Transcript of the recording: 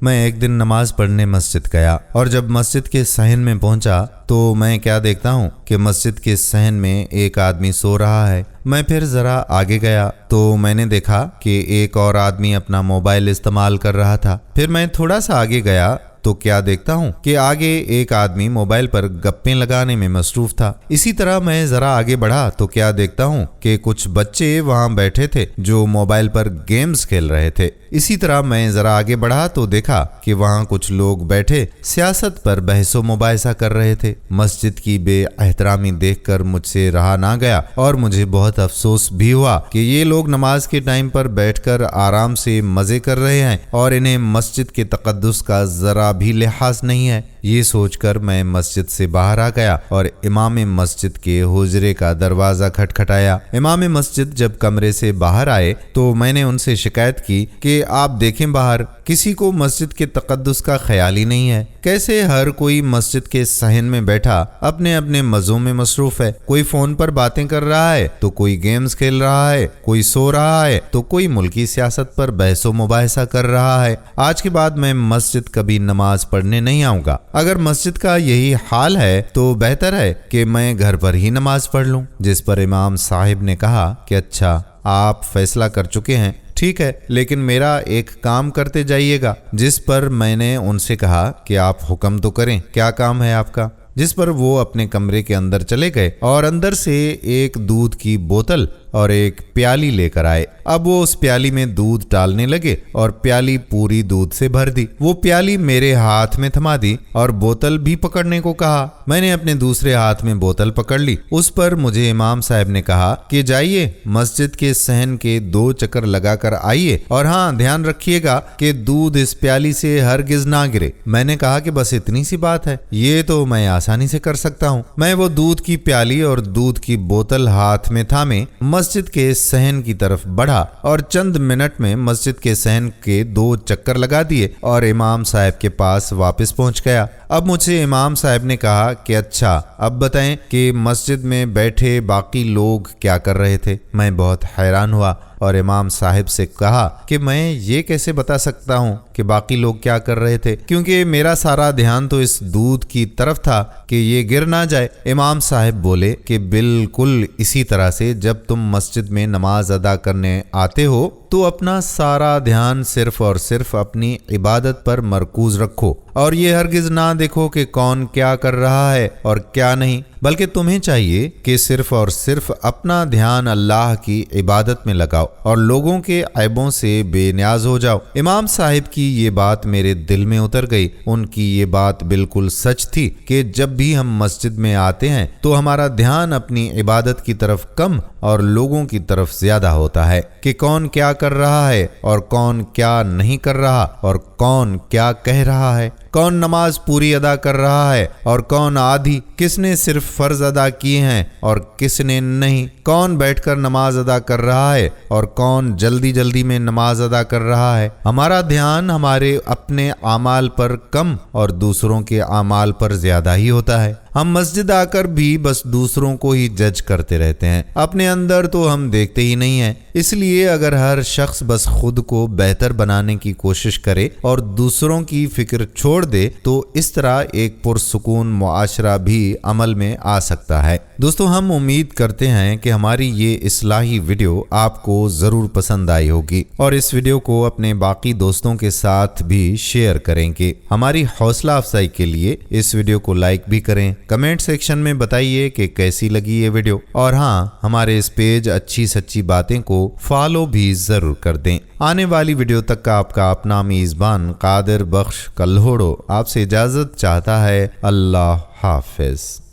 میں ایک دن نماز پڑھنے مسجد گیا اور جب مسجد کے صحن میں پہنچا تو میں کیا دیکھتا ہوں کہ مسجد کے صحن میں ایک آدمی سو رہا ہے۔ میں پھر ذرا آگے گیا تو میں نے دیکھا کہ ایک اور آدمی اپنا موبائل استعمال کر رہا تھا۔ پھر میں تھوڑا سا آگے گیا تو کیا دیکھتا ہوں کہ آگے ایک آدمی موبائل پر گپیں لگانے میں مصروف تھا۔ اسی طرح میں ذرا آگے بڑھا تو کیا دیکھتا ہوں کہ کچھ بچے وہاں بیٹھے تھے جو موبائل پر گیمز کھیل رہے تھے۔ اسی طرح میں ذرا آگے بڑھا تو دیکھا کہ وہاں کچھ لوگ بیٹھے سیاست پر بحث و مباحثہ کر رہے تھے۔ مسجد کی بے احترامی دیکھ کر مجھ سے رہا نہ گیا اور مجھے بہت افسوس بھی ہوا کہ یہ لوگ نماز کے ٹائم پر بیٹھ کر آرام سے مزے کر رہے ہیں اور انہیں مسجد کے تقدس کا ذرا بھی لحاظ نہیں ہے۔ یہ سوچ کر میں مسجد سے باہر آ گیا اور امام مسجد کے حجرے کا دروازہ کھٹکھٹایا۔ امام مسجد جب کمرے سے باہر آئے تو میں نے ان سے شکایت کی کہ آپ دیکھیں باہر کسی کو مسجد کے تقدس کا خیال ہی نہیں ہے۔ کیسے ہر کوئی مسجد کے صحن میں بیٹھا اپنے اپنے مزوں میں مصروف ہے۔ کوئی فون پر باتیں کر رہا ہے تو کوئی گیمز کھیل رہا ہے، کوئی سو رہا ہے تو کوئی ملکی سیاست پر بحث و مباحثہ کر رہا ہے۔ آج کے بعد میں مسجد کبھی نماز پڑھنے نہیں آؤں گا۔ اگر مسجد کا یہی حال ہے تو بہتر ہے کہ میں گھر پر ہی نماز پڑھ لوں۔ جس پر امام صاحب نے کہا کہ اچھا آپ فیصلہ کر چکے ہیں، ٹھیک ہے، لیکن میرا ایک کام کرتے جائیے گا۔ جس پر میں نے ان سے کہا کہ آپ حکم تو کریں، کیا کام ہے آپ کا؟ جس پر وہ اپنے کمرے کے اندر چلے گئے اور اندر سے ایک دودھ کی بوتل اور ایک پیالی لے کر آئے۔ اب وہ اس پیالی میں دودھ ڈالنے لگے اور پیالی پوری دودھ سے بھر دی۔ وہ پیالی میرے ہاتھ میں تھما دی اور بوتل بھی پکڑنے کو کہا۔ میں نے اپنے دوسرے ہاتھ میں بوتل پکڑ لی۔ اس پر مجھے امام صاحب نے کہا کہ جائیے مسجد کے صحن کے 2 چکر لگا کر آئیے اور ہاں دھیان رکھیے گا کہ دودھ اس پیالی سے ہرگز نہ گرے۔ میں نے کہا کہ بس اتنی سی بات ہے، یہ تو میں آسانی سے کر سکتا ہوں۔ میں وہ دودھ کی پیالی اور دودھ کی بوتل ہاتھ میں تھامے مسجد کے صحن کی طرف بڑھا اور چند منٹ میں مسجد کے صحن کے 2 چکر لگا دیے اور امام صاحب کے پاس واپس پہنچ گیا۔ اب مجھ سے امام صاحب نے کہا کہ اچھا اب بتائیں کہ مسجد میں بیٹھے باقی لوگ کیا کر رہے تھے۔ میں بہت حیران ہوا اور امام صاحب سے کہا کہ میں یہ کیسے بتا سکتا ہوں کہ باقی لوگ کیا کر رہے تھے، کیونکہ میرا سارا دھیان تو اس دودھ کی طرف تھا کہ یہ گر نہ جائے۔ امام صاحب بولے کہ بالکل اسی طرح سے جب تم مسجد میں نماز ادا کرنے آتے ہو تو اپنا سارا دھیان صرف اور صرف اپنی عبادت پر مرکوز رکھو اور یہ ہرگز نہ دیکھو کہ کون کیا کر رہا ہے اور کیا نہیں، بلکہ تمہیں چاہیے کہ صرف اور صرف اپنا دھیان اللہ کی عبادت میں لگاؤ اور لوگوں کے عیبوں سے بے نیاز ہو جاؤ۔ امام صاحب کی یہ بات میرے دل میں اتر گئی۔ ان کی یہ بات بالکل سچ تھی کہ جب بھی ہم مسجد میں آتے ہیں تو ہمارا دھیان اپنی عبادت کی طرف کم اور لوگوں کی طرف زیادہ ہوتا ہے کہ کون کیا کر رہا ہے اور کون کیا نہیں کر رہا اور کون کیا کہہ رہا ہے، کون نماز پوری ادا کر رہا ہے اور کون آدھی، کس نے صرف فرض ادا کیے ہیں اور کس نے نہیں، کون بیٹھ کر نماز ادا کر رہا ہے اور کون جلدی جلدی میں نماز ادا کر رہا ہے۔ ہمارا دھیان ہمارے اپنے اعمال پر کم اور دوسروں کے اعمال پر زیادہ ہی ہوتا ہے۔ ہم مسجد آ کر بھی بس دوسروں کو ہی جج کرتے رہتے ہیں، اپنے اندر تو ہم دیکھتے ہی نہیں ہیں۔ اس لیے اگر ہر شخص بس خود کو بہتر بنانے کی کوشش کرے اور دوسروں کی فکر چھوڑ دے تو اس طرح ایک پرسکون معاشرہ بھی عمل میں آ سکتا ہے۔ دوستو ہم امید کرتے ہیں کہ ہماری یہ اصلاحی ویڈیو آپ کو ضرور پسند آئی ہوگی اور اس ویڈیو کو اپنے باقی دوستوں کے ساتھ بھی شیئر کریں گے۔ ہماری حوصلہ افزائی کے لیے اس ویڈیو کو لائک بھی کریں، کمنٹ سیکشن میں بتائیے کہ کیسی لگی یہ ویڈیو اور ہاں ہمارے اس پیج اچھی سچی باتیں کو فالو بھی ضرور کر دیں۔ آنے والی ویڈیو تک کا آپ کا اپنا میزبان قادر بخش کلہوڑو آپ سے اجازت چاہتا ہے۔ اللہ حافظ۔